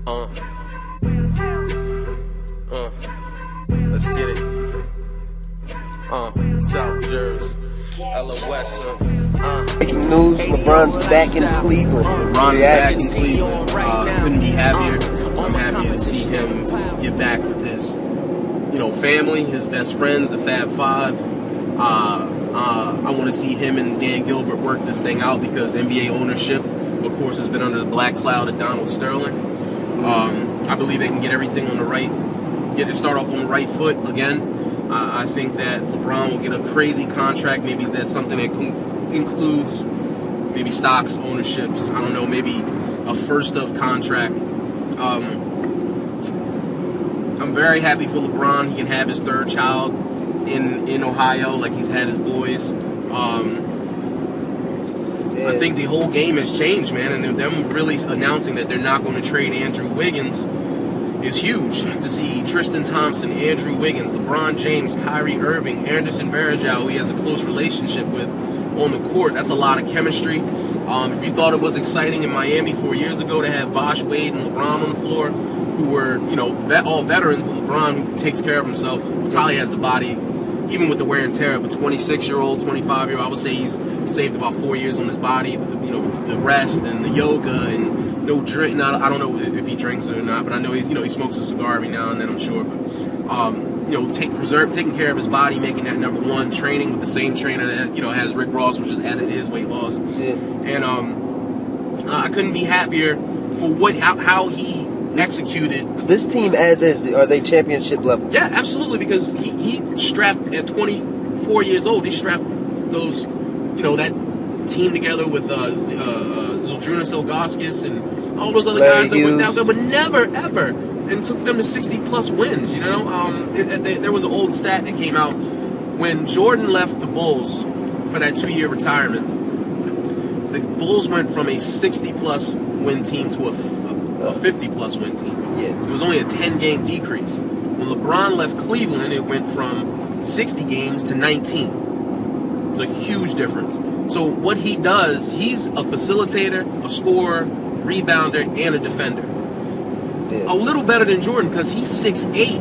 Uh, let's get it. South Jersey, LOS. Breaking news: LeBron's back in Cleveland. LeBron is back in Cleveland. Couldn't be happier. I'm happy to see him get back with his, family, his best friends, the Fab Five. I want to see him and Dan Gilbert work this thing out because NBA ownership, of course, has been under the black cloud of Donald Sterling. I believe they can get everything on the right, start off on the right foot again. I think that LeBron will get a crazy contract. Maybe that's something that includes maybe stocks, ownerships. I don't know, maybe a first of contract. I'm very happy for LeBron. He can have his third child in Ohio like he's had his boys. I think the whole game has changed, man, and them really announcing that they're not going to trade Andrew Wiggins is huge. To see Tristan Thompson, Andrew Wiggins, LeBron James, Kyrie Irving, Anderson Varejao, who he has a close relationship with on the court, that's a lot of chemistry. If you thought it was exciting in Miami 4 years ago to have Bosh, Wade, and LeBron on the floor, who were, all veterans, but LeBron, who takes care of himself, probably has the body, even with the wear and tear of a 26-year-old, 25-year-old, I would say he's saved about 4 years on his body, with the rest and the yoga and no drink. Now, I don't know if he drinks or not, but I know he smokes a cigar every now and then, I'm sure. But taking care of his body, making that number one, training with the same trainer that has Rick Ross, which just added to his weight loss. Yeah. And I couldn't be happier for how he execued this team as is. Are they championship level? Yeah, absolutely, because he strapped at 24 years old. He strapped those, that team together with Zildjiūnas Ilgauskas and all those other guys that went out there, but never ever, and took them to 60+ wins. There was an old stat that came out when Jordan left the Bulls for that 2-year retirement. The Bulls went from a 60+ win team to a 50+ win team. Yeah. It was only a 10-game decrease. When LeBron left Cleveland, it went from 60 games to 19. It's a huge difference. So what he does, he's a facilitator, a scorer, rebounder, and a defender. Yeah. A little better than Jordan because he's 6'8"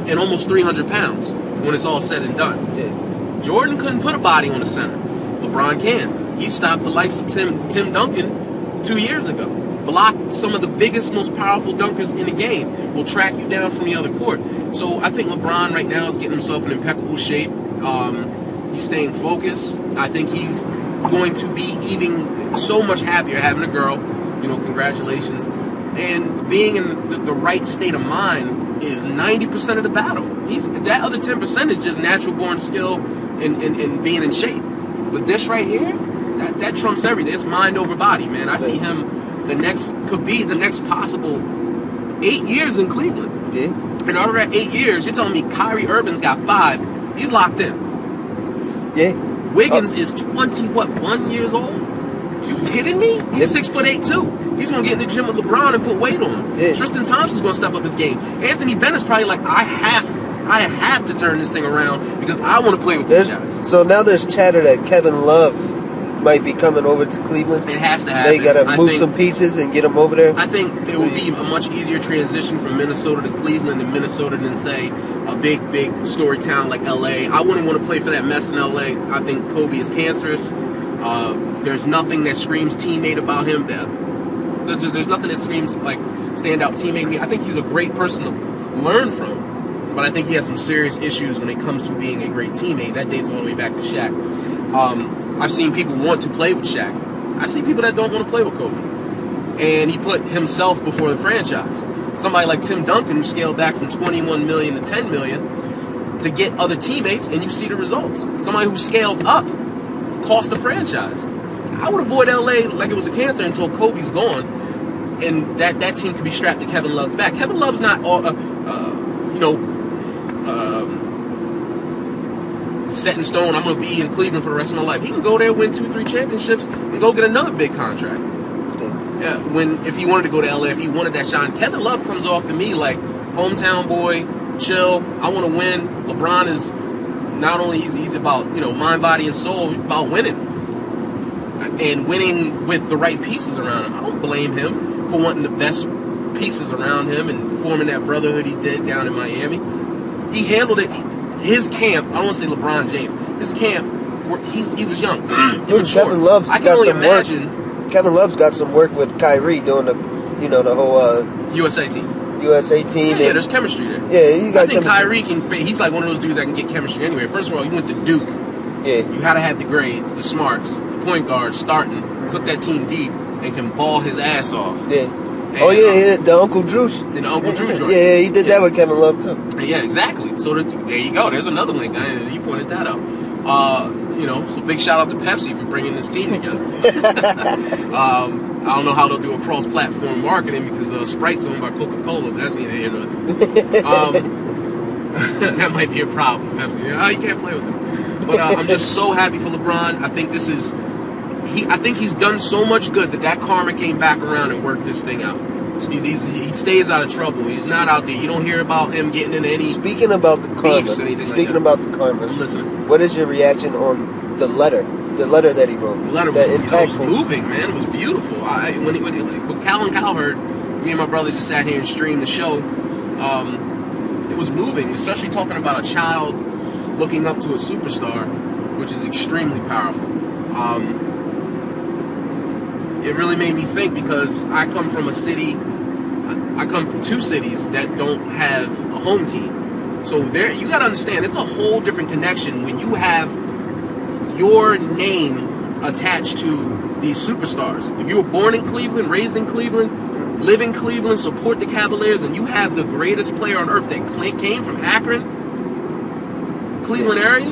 and almost 300 pounds when it's all said and done. Yeah. Jordan couldn't put a body on the center. LeBron can. He stopped the likes of Tim Duncan 2 years ago. Blocked some of the biggest, most powerful dunkers in the game. Will track you down from the other court. So I think LeBron right now is getting himself in impeccable shape. He's staying focused. I think he's going to be even so much happier having a girl. Congratulations. And being in the right state of mind is 90% of the battle. That other 10% is just natural born skill and being in shape. But this right here, that trumps everything. It's mind over body, man. I see him could be the next possible 8 years in Cleveland. Yeah. And over that 8 years, you're telling me Kyrie Irving's got 5. He's locked in. Yeah. Wiggins is 1 years old. You kidding me? He's 6'8" too. He's gonna get in the gym with LeBron and put weight on. Yeah. Tristan Thompson's gonna step up his game. Anthony Bennett's probably like, I have to turn this thing around because I want to play with these guys. So now there's chatter that Kevin Love might be coming over to Cleveland. It has to happen. They gotta move some pieces and get him over there. I think it will be a much easier transition from Minnesota to Cleveland than Minnesota than, say, a big story town like LA. I wouldn't want to play for that mess in LA. I think Kobe is cancerous. There's nothing that screams teammate about him. There's nothing that screams like standout teammate. I think he's a great person to learn from, but I think he has some serious issues when it comes to being a great teammate. That dates all the way back to Shaq. I've seen people want to play with Shaq. I see people that don't want to play with Kobe. And he put himself before the franchise. Somebody like Tim Duncan, who scaled back from 21 million to 10 million to get other teammates, and you see the results. Somebody who scaled up cost the franchise. I would avoid LA like it was a cancer until Kobe's gone, and that team could be strapped to Kevin Love's back. Kevin Love's not set in stone. I'm going to be in Cleveland for the rest of my life. He can go there, win 2-3 championships, and go get another big contract. Yeah, if he wanted to go to LA, if he wanted that shine. Kevin Love comes off to me like hometown boy, chill. I want to win. LeBron is not only he's about mind, body, and soul. He's about winning, and winning with the right pieces around him. I don't blame him for wanting the best pieces around him and forming that brotherhood he did down in Miami. He handled it. His camp, I don't want to say LeBron James, his camp, he was young. Kevin Love's got some work. Kevin Love's got some work with Kyrie doing the whole USA team. Yeah, there's chemistry there. Yeah, I think Kyrie he's like one of those dudes that can get chemistry anyway. First of all, he went to Duke. Yeah. You had to have the grades, the smarts, the point guard starting, took that team deep, and can ball his ass off. Yeah. And, the Uncle Drew. And the Uncle Drew joint. Yeah, he did that with Kevin Love too. Yeah, exactly. So there you go. There's another link. You pointed that out. So big shout out to Pepsi for bringing this team together. I don't know how they'll do a cross-platform marketing because Sprite's owned by Coca-Cola, but that's neither here nor there. That might be a problem. Pepsi, you can't play with them. But I'm just so happy for LeBron. I think I think he's done so much good that karma came back around and worked this thing out. So he stays out of trouble. He's not out there. You don't hear about him getting into any. Speaking about the karma. About the karma. I'm listening. What is your reaction on the letter? The letter that he wrote. The letter was moving, man. It was beautiful. When Cal and Cal heard, me and my brother just sat here and streamed the show. It was moving, especially talking about a child looking up to a superstar, which is extremely powerful. It really made me think because I come from two cities that don't have a home team. So you got to understand, it's a whole different connection when you have your name attached to these superstars. If you were born in Cleveland, raised in Cleveland, live in Cleveland, support the Cavaliers, and you have the greatest player on earth that came from Akron, Cleveland area,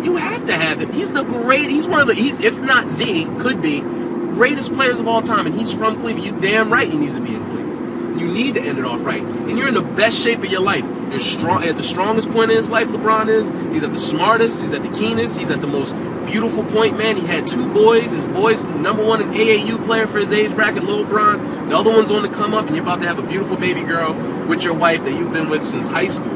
you have to have it. He's one of the, if not the, could be, greatest players of all time, and he's from Cleveland. You damn right he needs to be in Cleveland. You need to end it off right. And you're in the best shape of your life. You're strong at the strongest point in his life, LeBron is. He's at the smartest, he's at the keenest, he's at the most beautiful point, man. He had two boys. His boy's #1 in AAU player for his age bracket, LeBron. The other one's on the come up, and you're about to have a beautiful baby girl with your wife that you've been with since high school.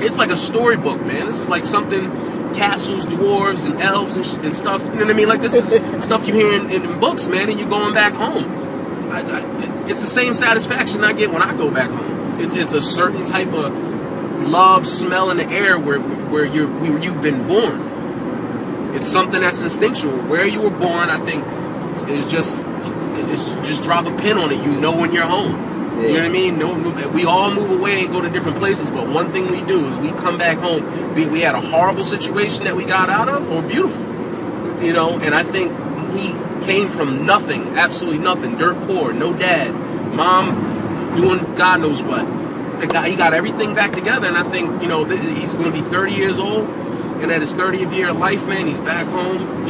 It's like a storybook, man. This is like something, castles, dwarves, and elves and stuff. You know what I mean? Like, this is stuff you hear in books, man, and you're going back home. It's the same satisfaction I get when I go back home. It's a certain type of love, smell in the air where you've been born. It's something that's instinctual. Where you were born, I think, is just drop a pin on it. You know when you're home. You know what I mean? No, we all move away and go to different places, but one thing we do is we come back home. We had a horrible situation that we got out of, or beautiful, and I think he came from nothing, absolutely nothing, dirt poor, no dad, mom doing God knows what. He got everything back together, and I think, he's going to be 30 years old, and at his 30th year of life, man, he's back home.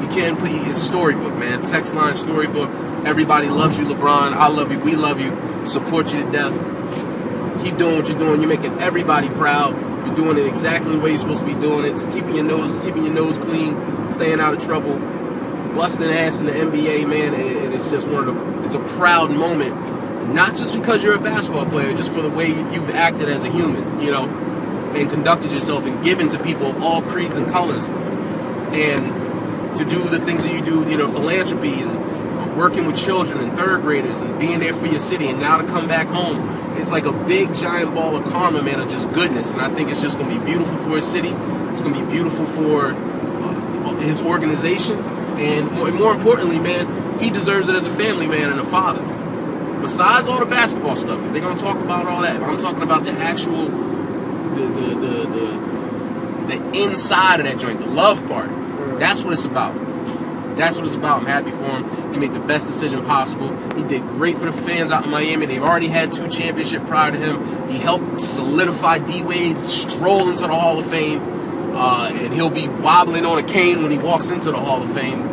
You can't put his storybook, man, text line storybook. Everybody loves you, LeBron. I love you. We love you. Support you to death. Keep doing what you're doing. You're making everybody proud. You're doing it exactly the way you're supposed to be doing it. It's keeping your nose clean, staying out of trouble, busting ass in the NBA, man. And it's just it's a proud moment. Not just because you're a basketball player, just for the way you've acted as a human, and conducted yourself and given to people of all creeds and colors. And to do the things that you do, philanthropy and working with children and third graders and being there for your city, and now to come back home, it's like a big giant ball of karma, man, of just goodness. And I think it's just going to be beautiful for his city. It's going to be beautiful for his organization, and more importantly, man, he deserves it as a family man and a father. Besides all the basketball stuff, because they're going to talk about all that, I'm talking about the actual, the inside of that joint, the love part. That's what it's about. That's what it's about. I'm happy for him. He made the best decision possible. He did great for the fans out in Miami. They've already had 2 championships prior to him. He helped solidify D-Wade's stroll into the Hall of Fame. And he'll be wobbling on a cane when he walks into the Hall of Fame.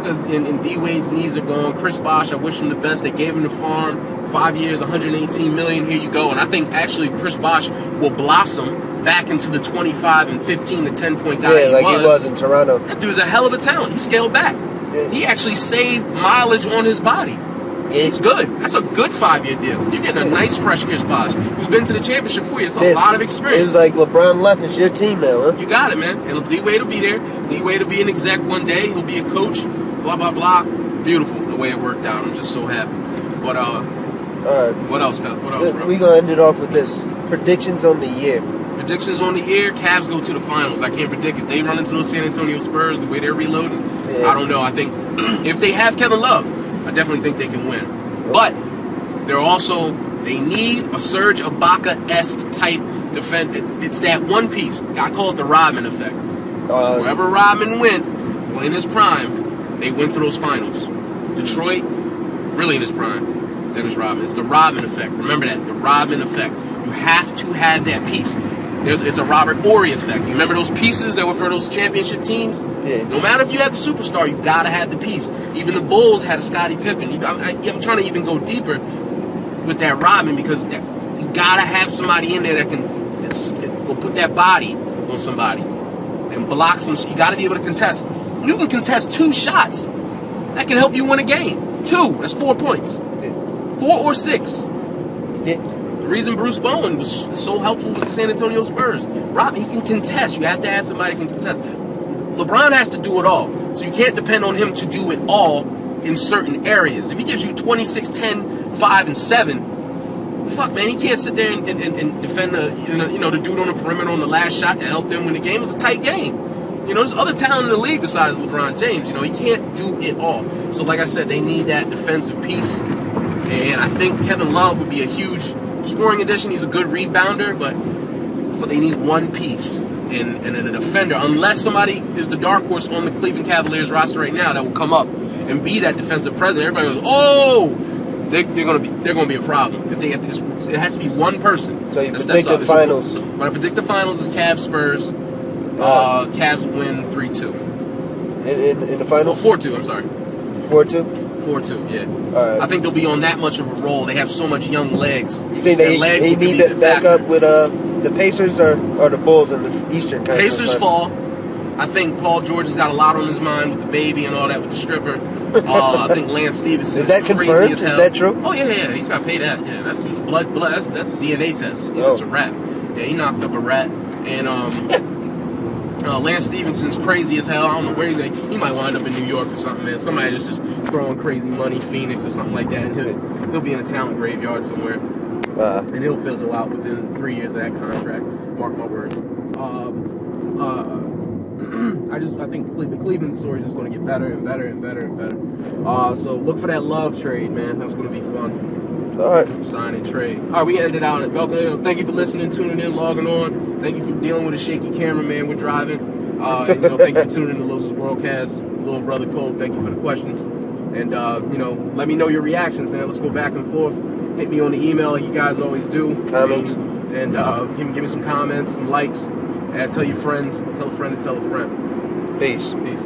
And D-Wade's knees are gone. Chris Bosh, I wish him the best. They gave him the farm. 5 years, $118 million. Here you go. And I think actually Chris Bosh will blossom back into the 25 and 15 to 10 point guy he was in Toronto. That dude's a hell of a talent. He scaled back. Yeah. He actually saved mileage on his body. Yeah. He's good. That's a good 5-year deal. You're getting a nice fresh Chris Bosh who's been to the championship for you. It's a lot of experience. It was like LeBron left. It's your team now, huh? You got it, man. And D-Wade will be there. D-Wade will be an exec one day. He'll be a coach. Blah, blah, blah. Beautiful the way it worked out. I'm just so happy. But What else, bro? We're going to end it off with this. Predictions on the year. Predictions on the year, Cavs go to the finals. I can't predict if they run into those San Antonio Spurs the way they're reloading. Yeah. I don't know. I think if they have Kevin Love, I definitely think they can win. But they need a Serge Ibaka-esque type defense. It's that one piece. I call it the Rodman effect. Wherever Rodman went, in his prime, they went to those finals. Detroit, really in his prime, Dennis Rodman. It's the Rodman effect. Remember that, the Rodman effect. You have to have that piece. It's a Robert Horry effect. You remember those pieces that were for those championship teams? Yeah. No matter if you have the superstar, you gotta have the piece. Even the Bulls had a Scottie Pippen. I'm trying to even go deeper with that Rodman because you gotta have somebody in there that will put that body on somebody and block some. You gotta be able to contest. You can contest 2 shots. That can help you win a game. 2, that's 4 points. Yeah. 4 or 6. Yeah. The reason Bruce Bowen was so helpful with the San Antonio Spurs, he can contest. You have to have somebody who can contest. LeBron has to do it all. So you can't depend on him to do it all in certain areas. If he gives you 26, 10, 5, and 7, fuck, man, he can't sit there and defend the dude on the perimeter on the last shot that helped them win the game. It was a tight game. There's other talent in the league besides LeBron James. He can't do it all. So like I said, they need that defensive piece. And I think Kevin Love would be a huge scoring addition. He's a good rebounder, but they need one piece and a defender. Unless somebody is the dark horse on the Cleveland Cavaliers roster right now that will come up and be that defensive presence. Everybody goes, oh, they're gonna be a problem. It has to be one person. So you predict the finals. But I predict the finals is Cavs Spurs. Cavs win 3-2. In the finals? 4-2, I'm sorry. 4-2? 4-2, yeah. All right. I think they'll be on that much of a roll. They have so much young legs. You think they need to back up with the Pacers or the Bulls in the Eastern Conference? Pacers fall. I think Paul George has got a lot on his mind with the baby and all that with the stripper. I think Lance Stevenson is that confirmed? Is that true? Oh yeah. He's got to pay that. Yeah, that's his blood. That's a DNA test. That's a rat. Yeah, he knocked up a rat. And Lance Stevenson's crazy as hell. I don't know where he's at. He might wind up in New York or something, man. Somebody that's just throwing crazy money, Phoenix or something like that. And he'll be in a talent graveyard somewhere. And he'll fizzle out within 3 years of that contract. Mark my words. I think the Cleveland story is just going to get better and better and better and better. So look for that Love trade, man. That's going to be fun. All right. Sign and trade. All right, we ended out at welcome. Thank you for listening, tuning in, logging on. Thank you for dealing with a shaky camera, man. We're driving. Thank you for tuning in to Lil's Worldcast. Little brother Cole, thank you for the questions. And let me know your reactions, man. Let's go back and forth. Hit me on the email like you guys always do. Comments. And give me some comments, some likes. And tell your friends. Tell a friend to tell a friend. Peace. Peace.